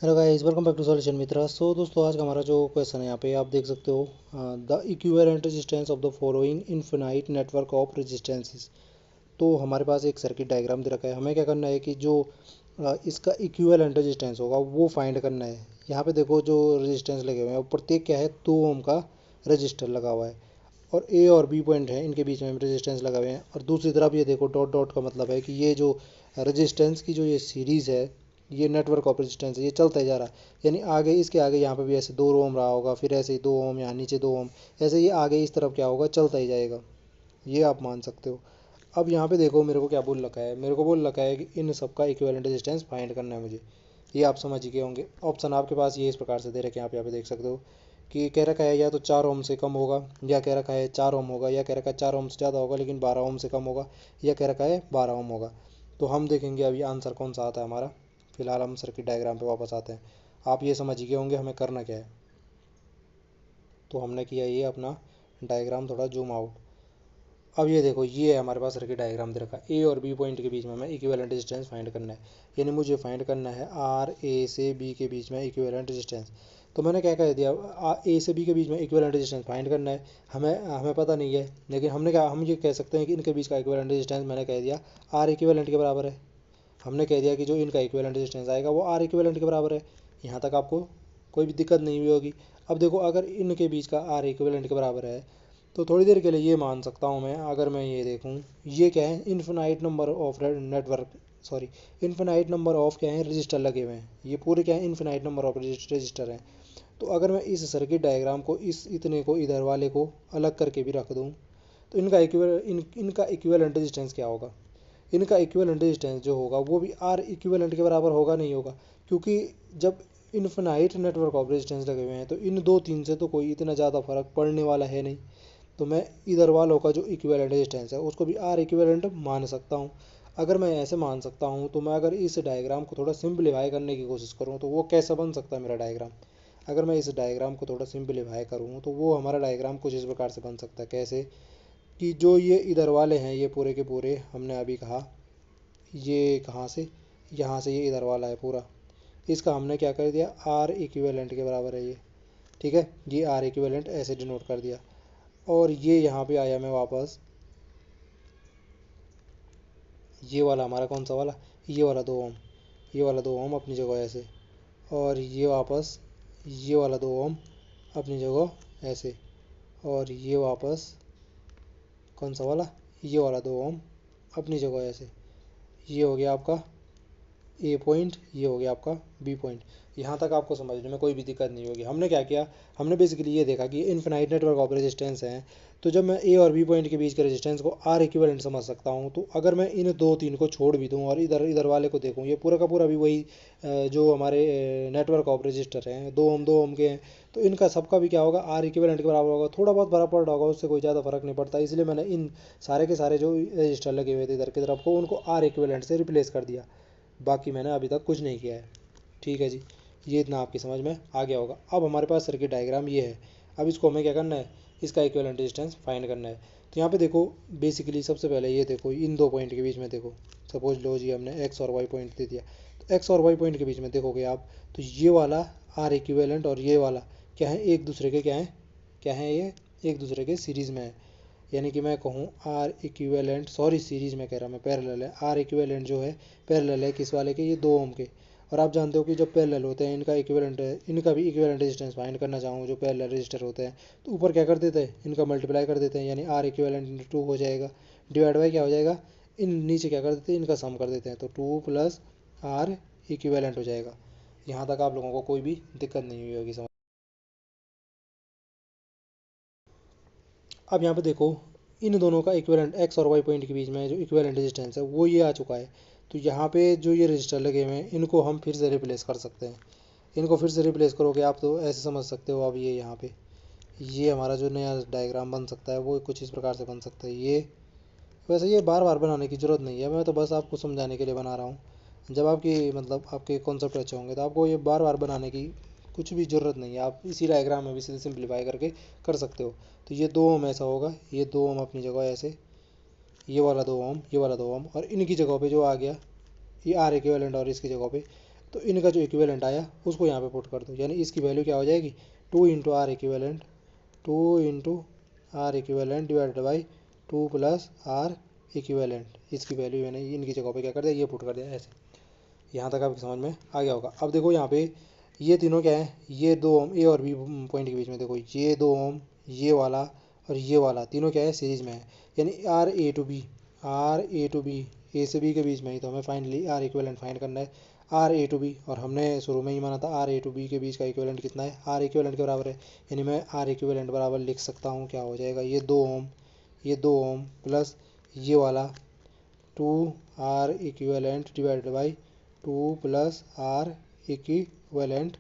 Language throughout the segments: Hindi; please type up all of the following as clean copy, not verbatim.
Hello guys, welcome back to solution Mitra. So दोस्तों, आज का हमारा जो क्वेश्चन है यहाँ पे आप देख सकते हो। The equivalent resistance of the following infinite network of resistances. तो हमारे पास एक सर्किट डायग्राम दे रखा है। हमें क्या करना है कि जो इसका इक्विवेलेंट रेजिस्टेंस होगा वो फाइंड करना है। यहाँ पे देखो जो रेजिस्टेंस लगे हुए हैं, प्रत्येक क्या है, 2 ओम का रजिस्टर लगा हुआ है। और ए और बी पॉइंट है, इनके बीच में रेजिस्टेंस लगा हुए हैं। और दूसरी तरफ ये देखो डॉट डॉट का मतलब है कि ये जो रेजिस्टेंस की जो ये सीरीज़ है, ये नेटवर्क ऑफ रेजिस्टेंस है, ये चलता ही जा रहा है। यानी आगे इसके आगे यहाँ पे भी ऐसे 2 ओम रहा होगा, फिर ऐसे ही 2 ओम, यहाँ नीचे 2 ओम, ऐसे ये आगे इस तरफ क्या होगा, चलता ही जाएगा। ये आप मान सकते हो। अब यहाँ पे देखो मेरे को क्या बोल रखा है, मेरे को बोल रखा है कि इन सब का इक्विवेलेंट रेजिस्टेंस फाइंड करना है मुझे। ये आप समझ ही गए होंगे। ऑप्शन आपके पास ये इस प्रकार से दे रखे हैं, आप यहाँ पे देख सकते हो कि कह रखा है या तो 4 ओम से कम होगा, या कह रखा है 4 ओम होगा, या कह रखा है 4 ओम से ज़्यादा होगा लेकिन 12 ओम से कम होगा, या कह रखा है 12 ओम होगा। तो हम देखेंगे अभी आंसर कौन सा आता है हमारा। फिलहाल हम सर्किट डायग्राम पे वापस आते हैं। आप ये समझ ही गए होंगे हमें करना क्या है। तो हमने किया ये अपना डायग्राम थोड़ा जूम आउट। अब ये देखो, ये है हमारे पास सर्किट डायग्राम दे रखा है। ए और बी पॉइंट के बीच में हमें इक्विवेलेंट रेजिस्टेंस फाइंड करना है। यानी मुझे फाइंड करना है आर ए से बी के बीच में इक्विवेलेंट रेजिस्टेंस। तो मैंने क्या कह दिया, ए से बी के बीच में इक्विवेलेंट रेजिस्टेंस फाइंड करना है। हमें हमें पता नहीं है, लेकिन हमने क्या, हम ये कह सकते हैं कि इनके बीच का इक्विवेलेंट रेजिस्टेंस मैंने कह दिया आर इक्विवेलेंट के बराबर है। हमने कह दिया कि जो इनका इक्विवेलेंट रेजिस्टेंस आएगा वो आर इक्विवेलेंट के बराबर है। यहाँ तक आपको कोई भी दिक्कत नहीं हुई होगी। अब देखो, अगर इनके बीच का आर इक्विवेलेंट के बराबर है तो थोड़ी देर के लिए ये मान सकता हूँ मैं, अगर मैं ये देखूँ, ये क्या है, infinite number of network, sorry, infinite number of क्या है, रजिस्टर लगे हुए हैं। ये पूरे क्या है, इन्फिनाइट नंबर ऑफ रजिस्टर हैं। तो अगर मैं इस सर्किट डायग्राम को, इस इतने को, इधर वाले को अलग करके भी रख दूँ तो इनका इक्विवेलेंट रेजिस्टेंस क्या होगा। इनका इक्विवेलेंट रेजिस्टेंस जो होगा वो भी आर इक्विवेलेंट के बराबर होगा, नहीं होगा। क्योंकि जब इन्फिनाइट नेटवर्क ऑफ रेजिस्टेंस लगे हुए हैं तो इन दो तीन से तो कोई इतना ज़्यादा फर्क पड़ने वाला है नहीं। तो मैं इधर वालों का जो इक्विवेलेंट रेजिस्टेंस है उसको भी आर इक्विवेलेंट मान सकता हूँ। अगर मैं ऐसे मान सकता हूँ तो मैं अगर इस डायग्राम को थोड़ा सिंप्लीफाई करने की कोशिश करूँ तो वो कैसा बन सकता है मेरा डायग्राम। अगर मैं इस डायग्राम को थोड़ा सिंप्लीफाई करूँ तो वो हमारा डायग्राम कुछ इस प्रकार से बन सकता है। कैसे कि जो ये इधर वाले हैं, ये पूरे के पूरे हमने अभी कहा, ये कहाँ से, यहाँ से ये इधर वाला है पूरा, इसका हमने क्या कर दिया, आर इक्विवेलेंट के बराबर है ये। ठीक है, ये आर इक्विवेलेंट ऐसे डिनोट कर दिया। और ये यहाँ पे आया मैं वापस, ये वाला हमारा कौन सा वाला, ये वाला 2 ओम, ये वाला 2 ओम अपनी जगह ऐसे। और ये वापस, ये वाला 2 ओम अपनी जगह ऐसे। और ये वापस कौन सा वाला, ये वाला 2 ओम अपनी जगह ऐसे। ये हो गया आपका ए पॉइंट, ये हो गया आपका बी पॉइंट। यहाँ तक आपको समझने में कोई भी दिक्कत नहीं होगी। हमने क्या किया, हमने बेसिकली ये देखा कि इनफिनाइट नेटवर्क ऑफ रेजिस्टेंस हैं। तो जब मैं ए और बी पॉइंट के बीच के रेजिस्टेंस को आर इक्विवेलेंट समझ सकता हूँ, तो अगर मैं इन दो तीन को छोड़ भी दूँ और इधर इधर वाले को देखूँ, ये पूरा का पूरा भी वही जो हमारे नेटवर्क ऑफ रजिस्टर हैं, 2 ओम के हैं। तो इनका सबका भी क्या होगा, आर इक्विवेलेंट के बराबर होगा। थोड़ा बहुत फर्क पड़ रहा होगा, उससे कोई ज़्यादा फर्क नहीं पड़ता। इसलिए मैंने इन सारे के सारे जो रजिस्टर लगे हुए थे इधर की तरफ को, उनको आर इक्विवेलेंट से रिप्लेस कर दिया। बाकी मैंने अभी तक कुछ नहीं किया है। ठीक है जी, ये इतना आपकी समझ में आ गया होगा। अब हमारे पास सर्किट डायग्राम ये है। अब इसको हमें क्या करना है, इसका इक्विवेलेंट रेजिस्टेंस फाइंड करना है। तो यहाँ पे देखो, बेसिकली सबसे पहले ये देखो, इन दो पॉइंट के बीच में देखो, सपोज लो जी हमने एक्स और वाई पॉइंट दे दिया। तो एक्स और वाई पॉइंट के बीच में देखोगे आप, तो ये वाला आर इक्विवेलेंट और ये वाला क्या है, एक दूसरे के क्या है, क्या है, ये एक दूसरे के सीरीज़ में है। यानी कि मैं कहूँ आर इक्विवेलेंट, सॉरी सीरीज में कह रहा, मैं पैरेलल है। आर इक्विवेलेंट जो है पैरेलल है किस वाले के, ये 2 ओम के। और आप जानते हो कि जब पैरेलल होते हैं इनका इक्विवेलेंट है, इनका भी इक्विवेलेंट रेजिस्टेंस फाइंड करना चाहूँ जो पैरेलल रजिस्टर होते हैं, तो ऊपर क्या कर देते हैं, इनका मल्टीप्लाई कर देते हैं, यानी आर इक्विवेलेंट इंटू 2 हो जाएगा, डिवाइड बाई क्या हो जाएगा, इन नीचे क्या कर देते हैं, इनका सम कर देते हैं, तो 2 प्लस आर इक्विवेलेंट हो जाएगा। यहाँ तक आप लोगों को कोई भी दिक्कत नहीं हुई होगी समझ। अब यहाँ पे देखो, इन दोनों का इक्विवेलेंट एक्स और वाई पॉइंट के बीच में जो इक्विवेलेंट रेजिस्टेंस है वो ये आ चुका है। तो यहाँ पे जो ये रजिस्टर लगे हुए हैं इनको हम फिर से रिप्लेस कर सकते हैं। इनको फिर से रिप्लेस करोगे आप तो ऐसे समझ सकते हो। अब ये यहाँ पे ये हमारा जो नया डायग्राम बन सकता है वो कुछ इस प्रकार से बन सकता है। ये वैसे ये बार बार बनाने की ज़रूरत नहीं है, मैं तो बस आपको समझाने के लिए बना रहा हूँ। जब आपकी मतलब आपके कॉन्सेप्ट अच्छे होंगे तो आपको ये बार बार बनाने की कुछ भी ज़रूरत नहीं है। आप इसी डायग्राम में भी सीधे सिंप्लीफाई करके कर सकते हो। तो ये 2 ओम ऐसा होगा, ये 2 ओम अपनी जगह ऐसे, ये वाला 2 ओम, ये वाला 2 ओम, और इनकी जगह पे जो आ गया ये आर इक्विवेलेंट और इसकी जगह पे। तो इनका जो इक्विवेलेंट आया उसको यहाँ पे पुट कर दो, यानी इसकी वैल्यू क्या हो जाएगी 2 into R equivalent, 2 into R equivalent divided by 2 plus R equivalent. इसकी वैल्यू मैंने इनकी जगह पे क्या कर दिया, ये पुट कर दिया ऐसे। यहाँ तक आपकी समझ में आ गया होगा। अब देखो यहाँ पे ये तीनों क्या है, ये 2 ओम ए और बी पॉइंट के बीच में, देखो ये 2 ओम, ये वाला और ये वाला तीनों क्या है सीरीज में है, यानी R A to B, R A to B, A से बी के बीच में ही, तो हमें फाइनली आर इक्विवेलेंट फाइंड करना है आर ए टू बी, और हमने शुरू में ही माना था आर ए टू बी के बीच का इक्विवेलेंट कितना है, आर इक्विवेलेंट के बराबर है, यानी मैं आर इक्विवेलेंट बराबर लिख सकता हूँ, क्या हो जाएगा ये 2 ओम, ये 2 ओम प्लस ये वाला 2 R equivalent divided by 2 plus R equivalent,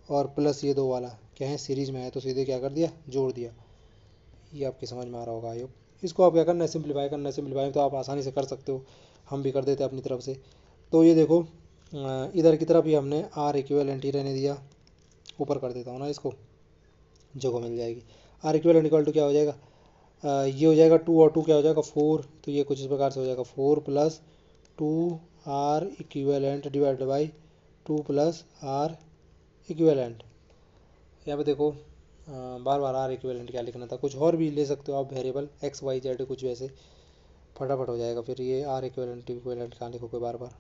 और प्लस ये 2 वाला क्या है सीरीज में है, तो सीधे क्या कर दिया, जोड़ दिया। ये आपकी समझ में आ रहा होगा आई होप। इसको आप क्या करना है, सिंप्लीफाई करना है, सिंप्लीफाई तो आप आसानी से कर सकते हो, हम भी कर देते हैं अपनी तरफ से। तो ये देखो इधर की तरफ ही हमने आर इक्विवेलेंट ही रहने दिया, ऊपर कर देता हूँ ना इसको, जगह मिल जाएगी। आर इक्विवेलेंट इक्वल टू क्या हो जाएगा, ये हो जाएगा 2 और 2 क्या हो जाएगा 4, तो ये कुछ इस प्रकार से हो जाएगा 4 plus 2 R equivalent divided by 2 plus R equivalent. यहाँ पे देखो बार बार आर इक्विवेलेंट क्या लिखना था, कुछ और भी ले सकते हो आप वेरिएबल एक्स वाई जेड कुछ वैसे, फटाफट हो जाएगा। फिर ये आर इक्विवेलेंट इक्विवेलेंट कहाँ लिखोगे बार बार।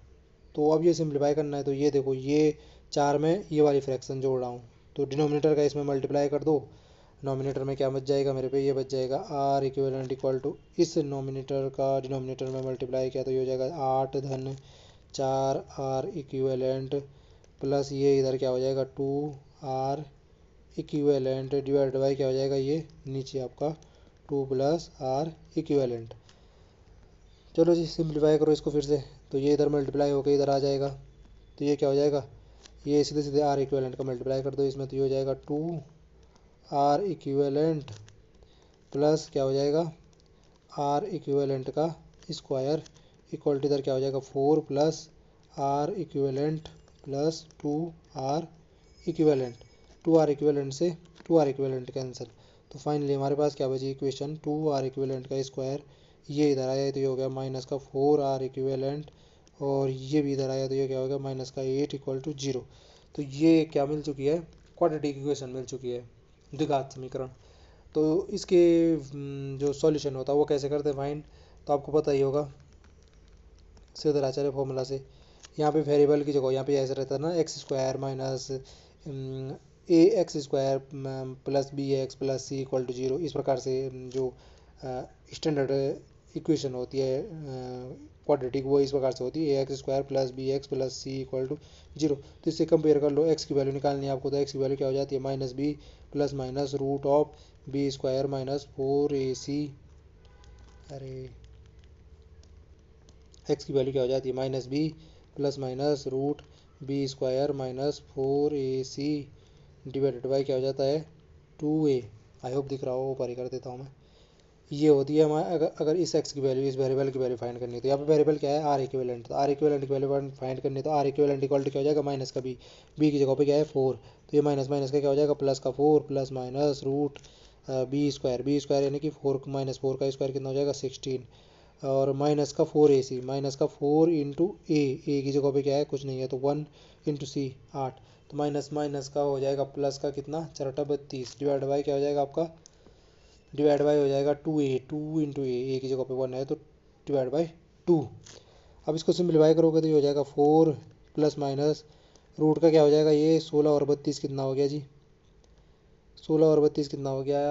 तो अब ये सिंप्लीफाई करना है, तो ये देखो ये 4 में ये वाली फ्रैक्शन जोड़ रहा हूँ, तो डिनोमिनेटर का इसमें मल्टीप्लाई कर दो, नॉमिनेटर में क्या बच जाएगा मेरे पे, ये बच जाएगा आर इक्विवेलेंट इक्वल टू, इस नॉमिनेटर का डिनोमिनेटर में मल्टीप्लाई किया तो ये हो जाएगा 8 धन 4 आर इक्विवेलेंट, प्लस ये इधर क्या हो जाएगा 2 आर इक्विवेलेंट डिवाइडेड बाई क्या हो जाएगा ये नीचे आपका 2 प्लस आर इक्विवेलेंट। चलो जी सिंप्लीफाई करो इसको फिर से, तो ये इधर मल्टीप्लाई होकर इधर आ जाएगा, तो ये क्या हो जाएगा, ये सीधे सीधे आर इक्विवेलेंट का मल्टीप्लाई कर दो इसमें, तो ये हो जाएगा 2 आर इक्विवेलेंट प्लस क्या हो जाएगा आर इक्विवेलेंट का स्क्वायर इक्वल टू इधर क्या हो जाएगा 4 plus R equivalent plus 2 R equivalent, 2 R equivalent से 2 आर इक्विवेलेंट कैंसिल, तो फाइनली हमारे पास क्या बची इक्वेशन 2 आर इक्विवेलेंट का स्क्वायर, ये इधर आया तो ये हो गया माइनस का 4 आर इक्विवेलेंट, और ये भी इधर आया तो ये क्या हो गया माइनस का 8 इक्वल टू 0। तो ये क्या मिल चुकी है, क्वाड्रेटिक इक्वेशन मिल चुकी है, द्विघात समीकरण। तो इसके जो सॉल्यूशन होता है वो कैसे करते हैं फाइंड, तो आपको पता ही होगा सीधराचार्य फॉर्मूला से। यहाँ पे वेरिएबल की जगह यहाँ पे ऐसे रहता है ना X square minus A X square plus B X plus C equal to 0, इस प्रकार से जो स्टैंडर्ड इक्वेशन होती है क्वाड्रेटिक वो इस प्रकार से होती है, A X square plus B X plus C equal to 0। तो इससे कंपेयर कर लो, एक्स की वैल्यू निकालनी है आपको, तो एक्स की वैल्यू क्या हो जाती है minus B plus minus root of B square minus 4ac, अरे एक्स की वैल्यू क्या हो जाती है minus B plus minus root B square minus 4ac divided by क्या हो जाता है 2a। आई होप दिख रहा हो, ऊपर ही कर देता हूँ मैं। ये होती है हमारे अगर इस एक्स की वैल्यू इस वेरिएबल की वैल्यू फाइंड करनी है, तो यहाँ पे वेरिएबल क्या है आर इक्विवेलेंट, तो आर इक्विवेलेंट की वैल्यू फाइंड करनी है, तो आर इक्विवेलेंट इक्वल टू क्या हो जाएगा माइनस का बी की जगह पे क्या है 4, तो ये माइनस माइनस का क्या हो जाएगा प्लस का 4 plus minus root B square यानी कि 4 माइनस 4 का स्क्वायर कितना हो जाएगा 16, और माइनस का 4ac, माइनस का 4 इंटू ए की जगह पे क्या है कुछ नहीं है, तो 1 इंटू सी 8, तो माइनस माइनस का हो जाएगा प्लस का कितना 4 32 डिवाइड बाई क्या हो जाएगा आपका डिवाइड बाई हो जाएगा 2a, 2 इंटू ए की जगह पे 1 है तो डिवाइड बाई 2। अब इसको सिंप्लीफाई करोगे तो ये हो जाएगा 4 प्लस माइनस रूट का क्या हो जाएगा ये 16 और 32 कितना हो गया जी, 16 और 32 कितना हो गया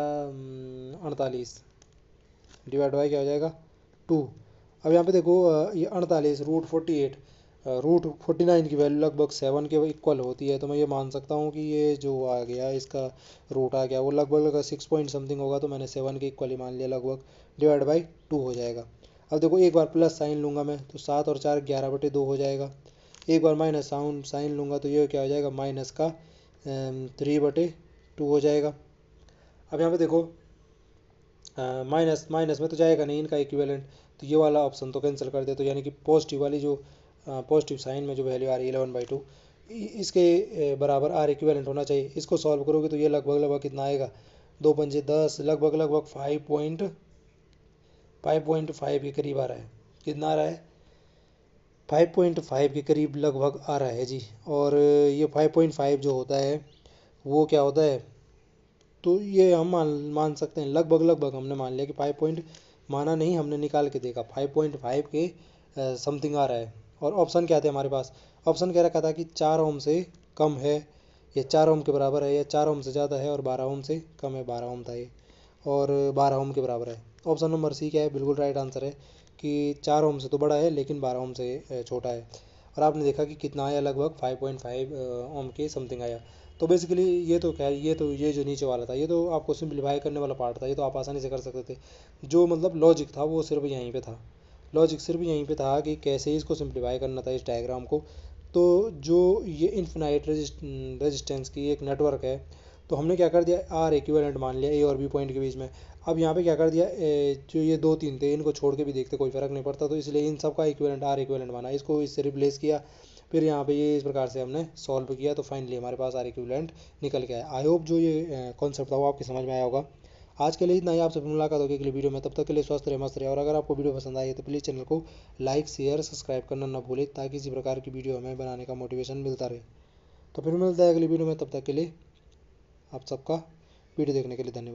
48 डिवाइड बाई क्या हो जाएगा 2। अब यहाँ पे देखो ये 48 रूट 48 रूट 49 की वैल्यू लगभग 7 के इक्वल होती है, तो मैं ये मान सकता हूँ कि ये जो आ गया इसका रूट आ गया वो लगभग 6 पॉइंट समथिंग होगा, तो मैंने 7 के इक्वल ही मान लिया लगभग, डिवाइड बाई 2 हो जाएगा। अब देखो एक बार प्लस साइन लूँगा मैं तो 7 और 4 11/2 हो जाएगा, एक बार माइनस साइन लूँगा तो ये क्या हो जाएगा माइनस का 3/2 हो जाएगा। अब यहाँ पे देखो माइनस माइनस में तो जाएगा नहीं इनका इक्विवेलेंट, तो ये वाला ऑप्शन तो कैंसिल कर दे, तो यानी कि पॉजिटिव वाली जो पॉजिटिव साइन में जो वैल्यू आ रही है 11/2 इसके बराबर आर इक्विवेलेंट होना चाहिए। इसको सॉल्व करोगे तो ये लगभग लगभग कितना आएगा 2 पंजे 10 लगभग लगभग 5.5 के करीब आ रहा है, कितना आ रहा है 5.5 के करीब लगभग आ रहा है जी। और ये 5.5 जो होता है वो क्या होता है, तो ये हम मान सकते हैं लगभग लगभग, हमने मान लिया कि 5 पॉइंट, माना नहीं, हमने निकाल के देखा 5.5 के समथिंग आ रहा है। और ऑप्शन क्या थे हमारे पास, ऑप्शन क्या रखा था कि 4 ओम से कम है, या 4 ओम के बराबर है, या 4 ओम से ज़्यादा है, और 12 ओम से कम है, 12 ओम था ये, और 12 ओम के बराबर है। ऑप्शन नंबर सी क्या है, बिल्कुल राइट आंसर है कि 4 ओम से तो बड़ा है लेकिन 12 ओम से छोटा है। और आपने देखा कि कितना आया, लगभग 5.5 ओम के समथिंग आया। तो बेसिकली ये तो क्या है, ये जो नीचे वाला था ये तो आपको सिंप्लीफाई करने वाला पार्ट था, ये तो आप आसानी से कर सकते थे। जो मतलब लॉजिक था वो सिर्फ यहीं पे था, लॉजिक सिर्फ यहीं पे था कि कैसे इसको सिंप्लीफाई करना था इस डायग्राम को। तो जो ये इन्फिनाइट रेजिस्टेंस की एक नेटवर्क है, तो हमने क्या कर दिया, आर इक्विवेलेंट मान लिया ए और बी पॉइंट के बीच में। अब यहाँ पे क्या कर दिया, जो ये दो तीन थे इनको छोड़ के भी देखते कोई फ़र्क नहीं पड़ता, तो इसलिए इन सब का इक्विवेलेंट आर इक्विवेलेंट माना, इसको इससे रिप्लेस किया। फिर यहाँ पे ये इस प्रकार से हमने सॉल्व किया, तो फाइनली हमारे पास आर इक्विवेलेंट निकल के आया। आई होप जो ये कॉन्सेप्ट था वो आपके समझ में आया होगा। आज के लिए इतना ही, आपसे फिर मुलाकात होगी अगली वीडियो में, तब तक के लिए स्वस्थ रहे, मस्त रहे। और अगर आपको वीडियो पसंद आई है तो प्लीज़ चैनल को लाइक शेयर सब्सक्राइब करना ना भूलें, ताकि इसी प्रकार की वीडियो हमें बनाने का मोटिवेशन मिलता रहे। तो फिर मिलता है अगली वीडियो में, तब तक के लिए आप सबका वीडियो देखने के लिए धन्यवाद।